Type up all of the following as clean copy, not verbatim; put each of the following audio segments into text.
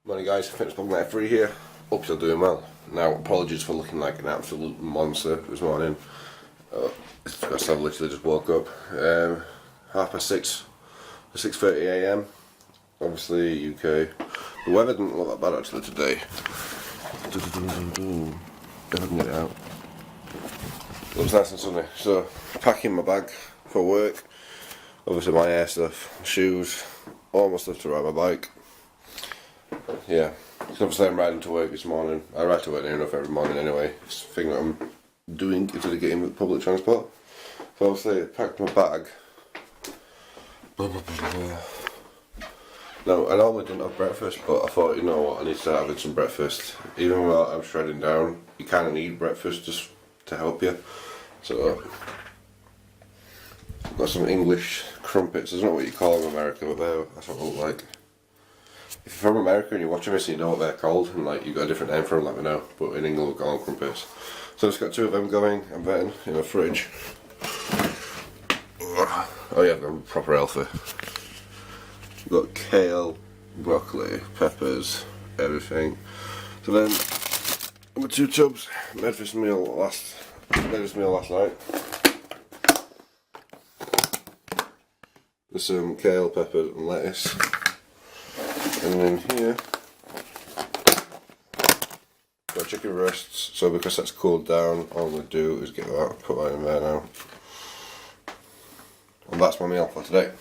Morning guys, Fitness Blog 93 here. Hope you're doing well. Now, apologies for looking like an absolute monster this morning. It's because I've literally just woke up. 6:30 AM. Obviously UK. The weather didn't look that bad actually today. If I can get it out. It was nice and sunny. So, packing my bag for work. Obviously my hair stuff, shoes, all my stuff to ride my bike. Yeah, so obviously I'm riding to work this morning. I ride to work near enough every morning anyway. It's the thing that I'm doing instead of getting with public transport. So obviously I packed my bag. No, I normally don't have breakfast, but I thought, you know what, I need to start having some breakfast. Even while I'm shredding down, you kind of need breakfast just to help you. So, I've got some English crumpets. I don't know what you call them in America, but that's what they look like. If you're from America and you're watching this and you know what they're called, and like you've got a different name for them, let me know. But in England we call them crumpets. So I've just got two of them going, I'm betting, in the fridge. Oh yeah, I've got proper healthy. We've got kale, broccoli, peppers, everything. So then, I've got two tubs. Made this meal last night. There's some kale, peppers and lettuce. And then here, got chicken breasts, so because that's cooled down, all I'm going to do is get that, put that in there now. And that's my meal for today.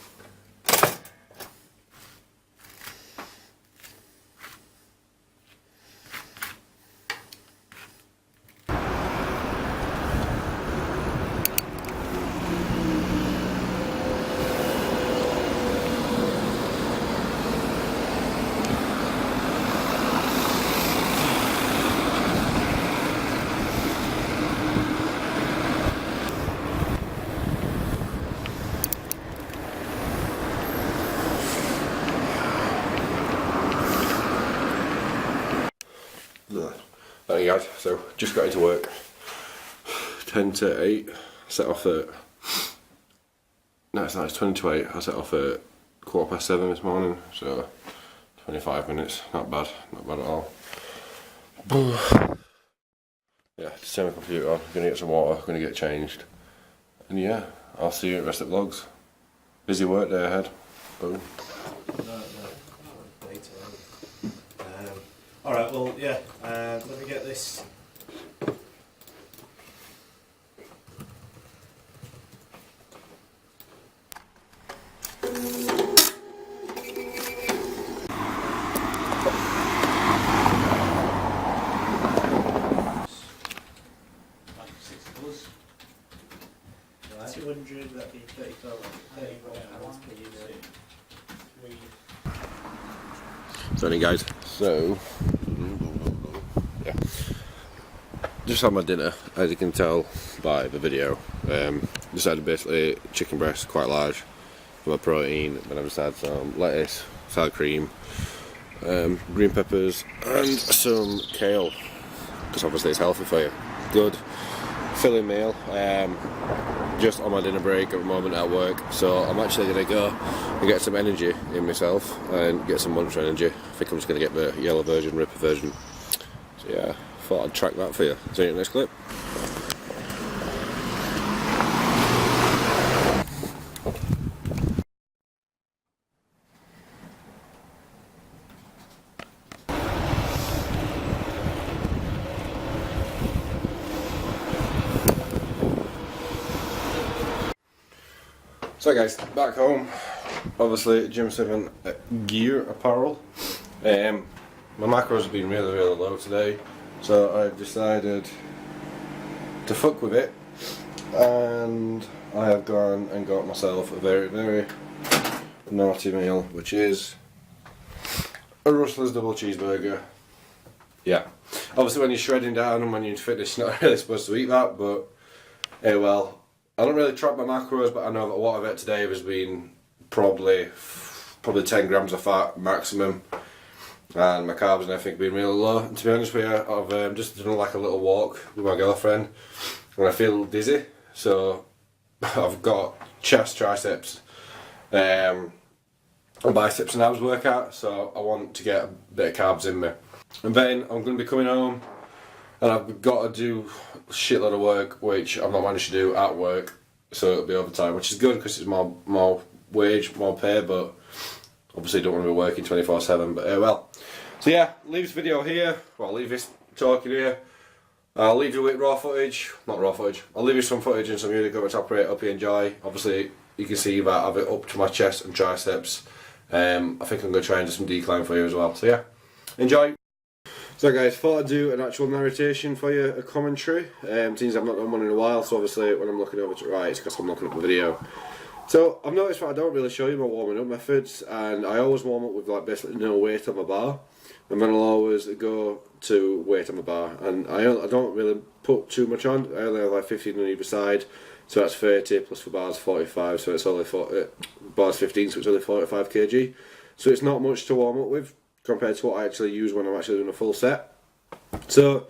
Thank you guys, so just got into work, 10 to 8, set off at, no it's not, it's 20 to 8, I set off at 7:15 this morning, so 25 minutes, not bad at all. Yeah, just turn my computer on, gonna get some water, gonna get changed, and yeah, I'll see you at the rest of the vlogs. Busy work day ahead, boom. Alright, well, yeah, let me get this. £200, that'd be £34 per unit. Sorry guys, so yeah, just had my dinner, as you can tell by the video. Just had basically chicken breast, quite large, for my protein. Then I've just had some lettuce, sour cream, green peppers, and some kale, because obviously it's healthy for you. Good filling meal. Just on my dinner break at the moment at work, so I'm actually going to go and get some energy in myself and get some lunch energy. I think I'm just going to get the yellow version, ripper version. So yeah, thought I'd track that for you. See you in the next clip. So guys, back home, obviously Gym 7 gear apparel. My macros have been really low today, so I've decided to fuck with it, and I have gone and got myself a very naughty meal, which is a Rustler's double cheeseburger. Yeah, obviously when you're shredding down and when you're in fitness you're not really supposed to eat that, but hey well. I don't really track my macros, but I know that a lot of it today has been probably 10 grams of fat maximum, and my carbs and everything have been really low. And to be honest with you, I've just done like a little walk with my girlfriend, and I feel dizzy. So I've got chest, triceps, a biceps and abs workout, so I want to get a bit of carbs in me. And then I'm going to be coming home and I've got to do a shitload of work, which I've not managed to do at work, so it'll be overtime, which is good because it's more wage, more pay, but obviously don't want to be working 24/7, but well. So yeah, leave this video here, well, leave this talking here. I'll leave you with raw footage, not raw footage, I'll leave you some footage and some really good top rate, hope you enjoy. Obviously you can see that I have it up to my chest and triceps. I think I'm going to try and do some decline for you as well, so yeah, enjoy. So guys, thought I'd do an actual narration for you, a commentary, since I've not done one in a while, so obviously when I'm looking over to the right it's because I'm looking up the video. So I've noticed that I don't really show you my warming up methods, and I always warm up with like basically no weight on my bar, and then I'll always go to weight on my bar, and I don't really put too much on. I only have like 15 on either side, so that's 30 plus for bars 45, so it's only bars 15, so it's only 45 kg. So it's not much to warm up with compared to what I actually use when I'm actually doing a full set. So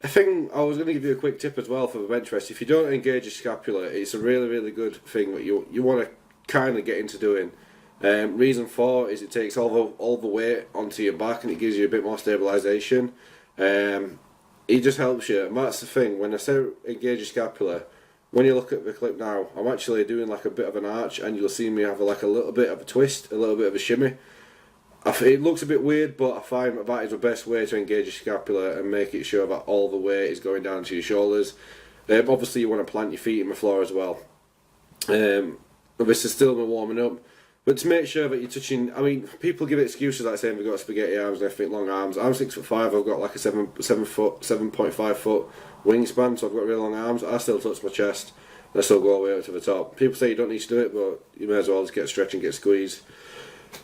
I think I was going to give you a quick tip as well for the bench press. If you don't engage your scapula, it's a really good thing that you want to kind of get into doing. Reason for is it takes all the weight onto your back and it gives you a bit more stabilisation. It just helps you, and that's the thing. When I say engage your scapula, when you look at the clip now, I'm actually doing like a bit of an arch, and you'll see me have like a little bit of a twist, a little bit of a shimmy. It looks a bit weird, but I find that is the best way to engage your scapula and make it sure that all the weight is going down to your shoulders. Obviously you want to plant your feet in the floor as well. This is still my warming up, but to make sure that you're touching, I mean, people give excuses like saying they've got spaghetti arms and everything, long arms. I'm 6'5", I've got like a 7.5 foot wingspan, so I've got really long arms. I still touch my chest, and I still go all the way up to the top. People say you don't need to do it, but you may as well just get a stretch and get a squeeze.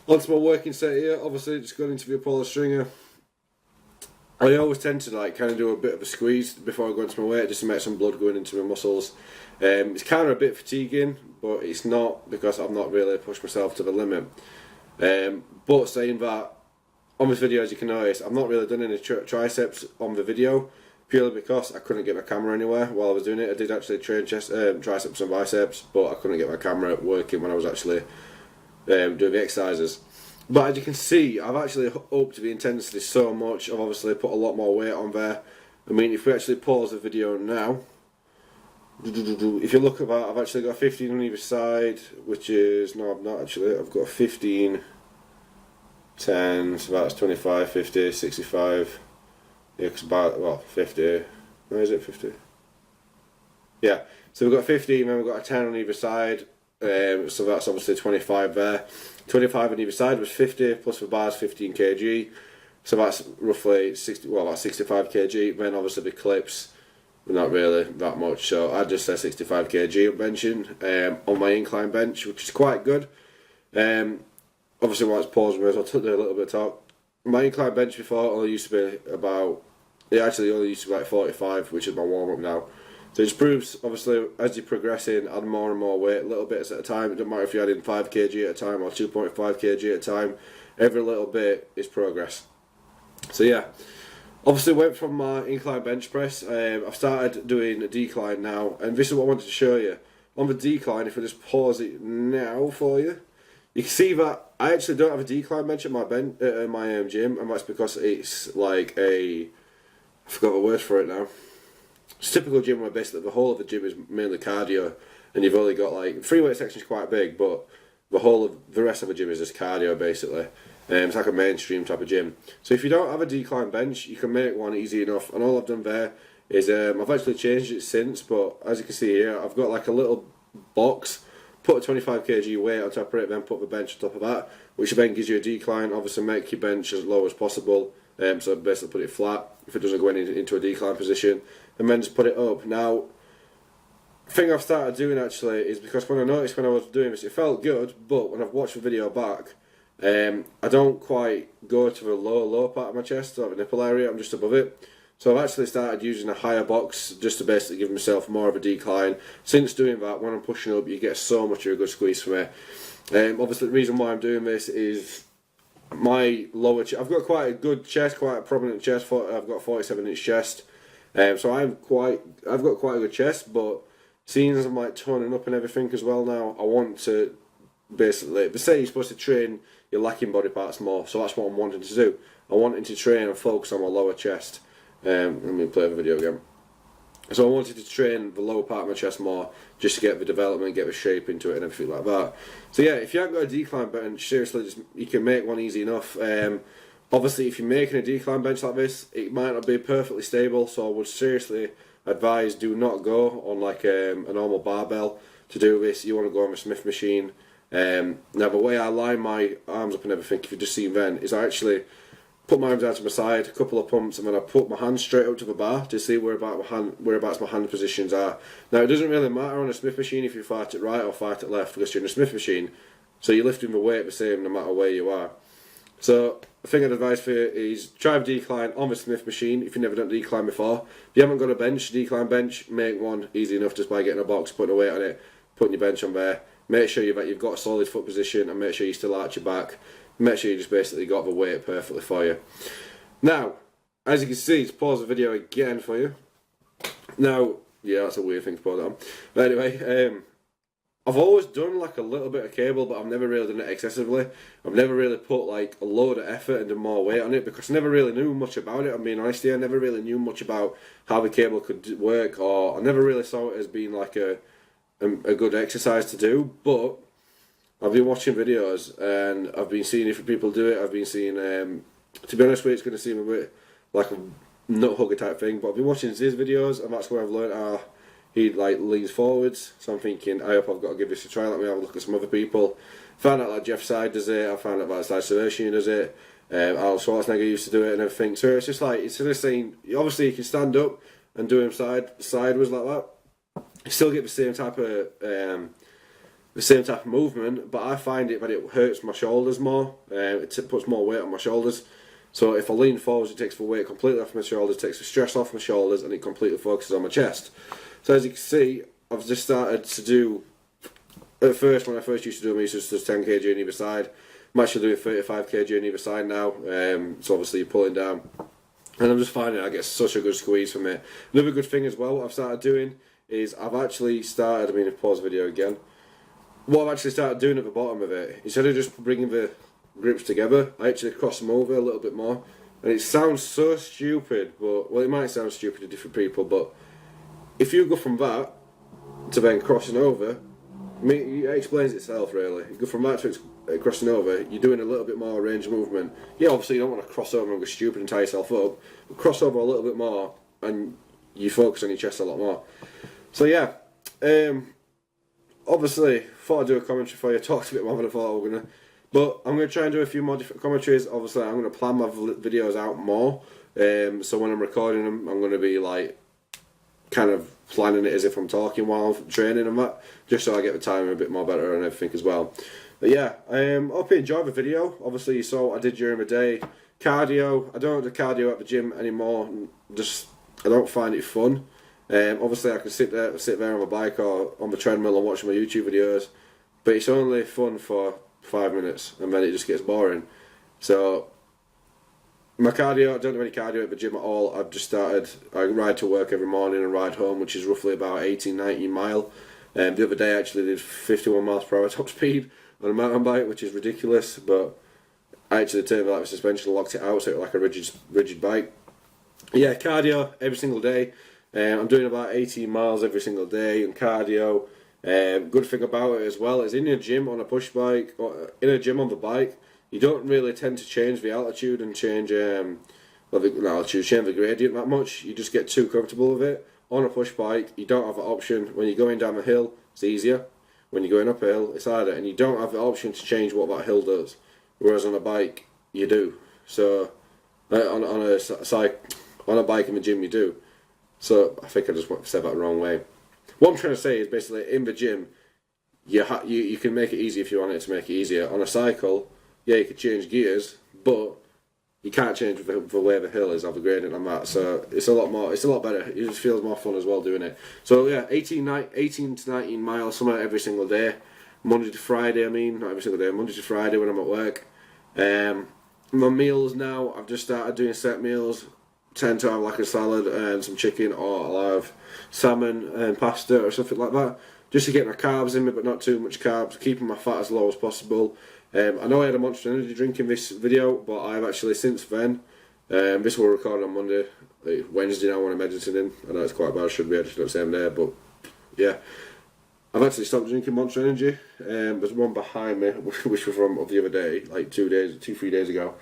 Onto my working set here, obviously just going into the Apollo stringer. I always tend to like kind of do a bit of a squeeze before I go into my weight, just to make some blood going into my muscles. It's kind of a bit fatiguing, but it's not, because I've not really pushed myself to the limit. But saying that, on this video, as you can notice, I've not really done any triceps on the video, purely because I couldn't get my camera anywhere while I was doing it. I did actually train triceps and biceps, but I couldn't get my camera working when I was actually doing the exercises. But as you can see, I've actually upped the intensity so much. I've obviously put a lot more weight on there. I mean, if we actually pause the video now, if you look at that, I've actually got 15 on either side, which is, no, I've not actually, I've got 15, 10, so that's 25, 50, 65, yeah, because about, well, 50, where is it, 50? Yeah, so we've got 15, then we've got a 10 on either side. So that's obviously 25 there. 25 on either side was 50, plus for bars 15 kg. So that's roughly 60, well, that's 65 kg. Then obviously the clips, not really that much. So I'd just say 65 kg on benching on my incline bench, which is quite good. Obviously, while it's paused, I'll do a little bit of talk. My incline bench before only used to be about, it actually only used to be like 45, which is my warm up now. So it just proves, obviously, as you're progressing, add more and more weight, little bits at a time. It doesn't matter if you're adding 5 kg at a time or 2.5 kg at a time. Every little bit is progress. So yeah, obviously went from my incline bench press. I've started doing a decline now, and this is what I wanted to show you. On the decline, if I just pause it now for you, you can see that I actually don't have a decline bench at my gym, and that's because it's like a, I forgot the word for it now. It's a typical gym where basically the whole of the gym is mainly cardio, and you've only got like, free weight section is quite big, but the whole of the rest of the gym is just cardio basically. It's like a mainstream type of gym. So if you don't have a decline bench, you can make one easy enough. And all I've done there is I've actually changed it since, but as you can see here, I've got like a little box, put a 25 kg weight on top of it, then put the bench on top of that, which then gives you a decline. Obviously make your bench as low as possible. So basically put it flat if it doesn't go into a decline position, and then just put it up. Now, the thing I've started doing actually is, because when I noticed when I was doing this, it felt good, but when I've watched the video back, I don't quite go to the low part of my chest or the nipple area. I'm just above it. So I've actually started using a higher box just to basically give myself more of a decline. Since doing that, when I'm pushing up, you get so much of a good squeeze from me. Obviously, the reason why I'm doing this is my lower chest. I've got quite a good chest, quite a prominent chest. I've got 47-inch chest, so I've got quite a good chest. But seeing as I'm like toning up and everything as well now, I want to basically, they say you're supposed to train your lacking body parts more, so that's what I'm wanting to do. I'm wanting to train and focus on my lower chest. Let me play the video again. So I wanted to train the lower part of my chest more, just to get the development, get the shape into it and everything like that. So yeah, if you haven't got a decline bench, seriously, you can make one easy enough. Obviously, if you're making a decline bench like this, it might not be perfectly stable, so I would seriously advise do not go on like a normal barbell to do this. You want to go on a Smith machine. Now the way I line my arms up and everything, if you've just seen then, is I actually put my arms out to my side, a couple of pumps, and then I put my hands straight up to the bar to see whereabouts my hand positions are. Now it doesn't really matter on a Smith machine if you fart it right or fart it left, because you're in a Smith machine, so you're lifting the weight the same no matter where you are. So the thing I'd advise for you is try a decline on the Smith machine if you've never done a decline before. If you haven't got a bench, decline bench, make one easy enough just by getting a box, putting a weight on it, putting your bench on there. Make sure you've got a solid foot position, and make sure you still arch your back. Make sure you just basically got the weight perfectly for you. Now, as you can see, let's pause the video again for you. Now, yeah, that's a weird thing to pause it on. But anyway, I've always done like a little bit of cable, but I've never really done it excessively. I've never really put like a load of effort and done more weight on it, because I never really knew much about it. I'm being honest here, I never really knew much about how the cable could work, or I never really saw it as being like a good exercise to do. But I've been watching videos and I've been seeing different people do it. I've been seeing, to be honest with you, it's going to seem a bit like a nut hugger type thing, but I've been watching his videos, and that's where I've learned how he like leans forwards. So I'm thinking, I hope I've got to give this a try. Let me have a look at some other people. Found out like Jeff Side does it. I found out like Side Sebastian does it. Arnold Schwarzenegger used to do it and everything. So it's just like, it's just saying, obviously you can stand up and do him sideways like that. You still get the same type of movement, but I find it that it hurts my shoulders more. It puts more weight on my shoulders. So if I lean forwards, it takes the weight completely off my shoulders, takes the stress off my shoulders, and it completely focuses on my chest. So as you can see, I've just started to do, at first when I first used to do them, I used to just 10 kg on either side. I'm actually doing 35 kg on either side now, so obviously you're pulling down. And I'm just finding I get such a good squeeze from it. Another good thing as well, what I've started doing is I've actually started, pause the video again. What I've actually started doing at the bottom of it, instead of just bringing the grips together, I actually cross them over a little bit more. And it sounds so stupid, but, well, it might sound stupid to different people, but if you go from that to then crossing over, it explains itself really. You go from that to crossing over, you're doing a little bit more range of movement. Yeah, obviously you don't want to cross over and go stupid and tie yourself up, but cross over a little bit more and you focus on your chest a lot more. So yeah, obviously thought I'd do a commentary for you, talked a bit more than I thought I was going to. But I'm going to try and do a few more different commentaries. Obviously I'm going to plan my videos out more, so when I'm recording them I'm going to be like kind of planning it as if I'm talking while I'm training and that, just so I get the timing a bit more better and everything as well. But yeah, I hope you enjoyed the video. Obviously you saw what I did during the day. Cardio, I don't do cardio at the gym anymore, I don't find it fun. Obviously I can sit there on my bike or on the treadmill and watch my YouTube videos, but it's only fun for 5 minutes and then it just gets boring. So my cardio, I don't do any cardio at the gym at all. I've just started, I ride to work every morning and ride home, which is roughly about 18-19 mile. The other day I actually did 51 miles per hour top speed on a mountain bike, which is ridiculous, but I actually turned out the suspension and locked it out so it was like a rigid bike. Yeah, cardio every single day. I'm doing about 18 miles every single day in cardio. Good thing about it as well is in your gym on a push bike, or in a gym on the bike, you don't really tend to change the altitude and change the gradient that much. You just get too comfortable with it. On a push bike, you don't have the option. When you're going down the hill, it's easier. When you're going up a hill, it's harder, and you don't have the option to change what that hill does. Whereas on a bike, you do. So on a bike in the gym, you do. So I think I just said that the wrong way. What I'm trying to say is basically in the gym, you can make it easy if you want it to make it easier. On a cycle, yeah, you could change gears, but you can't change the way the hill is or the gradient on that. So it's a lot better. It just feels more fun as well doing it. So yeah, 18 to 19 miles, somewhere every single day. Monday to Friday, not every single day, Monday to Friday when I'm at work. My meals now, I've just started doing set meals. Tend to have like a salad and some chicken, or I'll have salmon and pasta or something like that. just to get my carbs in me, but not too much carbs, keeping my fat as low as possible. I know I had a Monster Energy drink in this video, but I've actually since then, this will record on Monday, Wednesday now when I'm editing. I know it's quite bad, I should be editing the same day, but yeah. I've actually stopped drinking Monster Energy. There's one behind me, which was from the other day, like 2-3 days ago.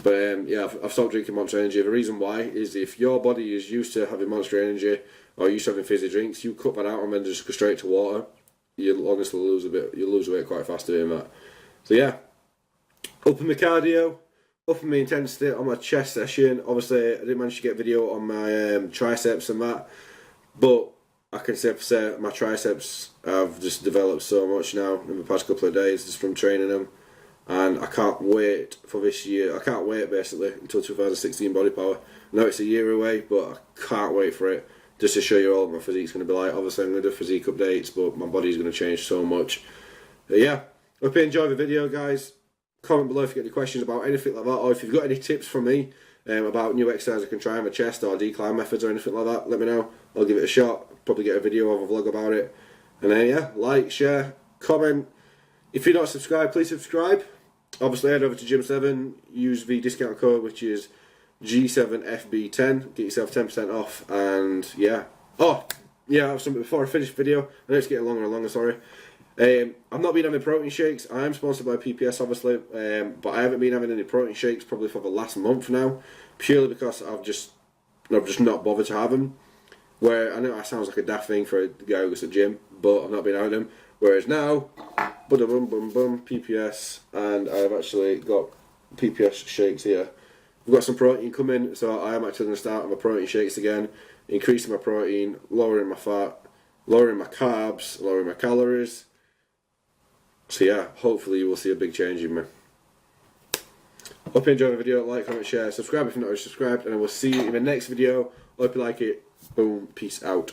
But yeah, I've stopped drinking Monster Energy. The reason why is if your body is used to having Monster Energy or used to having fizzy drinks, you cut that out and then just go straight to water. You'll honestly lose weight quite fast doing that. So yeah, upping my cardio, upping my intensity on my chest session. Obviously, I didn't manage to get video on my triceps and that, but I can safely say my triceps have just developed so much now in the past couple of days just from training them, and I can't wait for this year. I can't wait basically until 2016 Body Power. I know it's a year away, but I can't wait for it just to show you all what my physique's going to be like. Obviously I'm going to do physique updates, but my body's going to change so much. But yeah, hope you enjoy the video, guys. Comment below if you get any questions about anything like that, or if you've got any tips from me about new exercises I can try on my chest or decline methods or anything like that, let me know. I'll give it a shot. Probably get a video or a vlog about it. And then yeah, like, share, comment. If you're not subscribed, please subscribe. Obviously head over to Gym 7, use the discount code which is G7FB10, get yourself 10% off. And yeah, oh yeah, I have something before I finish the video. I know it's getting longer and longer, sorry. I've not been having protein shakes. I am sponsored by PPS obviously, but I haven't been having any protein shakes probably for the last month now, purely because I've just not bothered to have them. Where I know that sounds like a daft thing for a guy who goes to the gym, but I've not been having them. Whereas now, boom, PPS, and I've actually got PPS shakes here. We've got some protein coming, so I am actually going to start my protein shakes again, increasing my protein, lowering my fat, lowering my carbs, lowering my calories. So yeah, hopefully you will see a big change in me. Hope you enjoyed the video. Like, comment, share, subscribe if you're not already subscribed, and I will see you in the next video. Hope you like it. Boom, peace out.